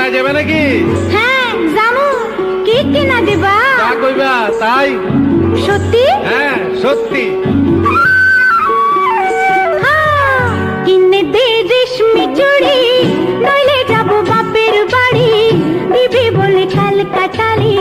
মেলায় যাবে নাকি? হ্যাঁ জামু। কি কিনা দিবা? তা কইবা তাই? সত্যি? হ্যাঁ সত্যি। কিনে দে রেশমি চুড়ি, নইলে যাবো বাপের বাড়ি, দিবি বলে কাল কাটালি।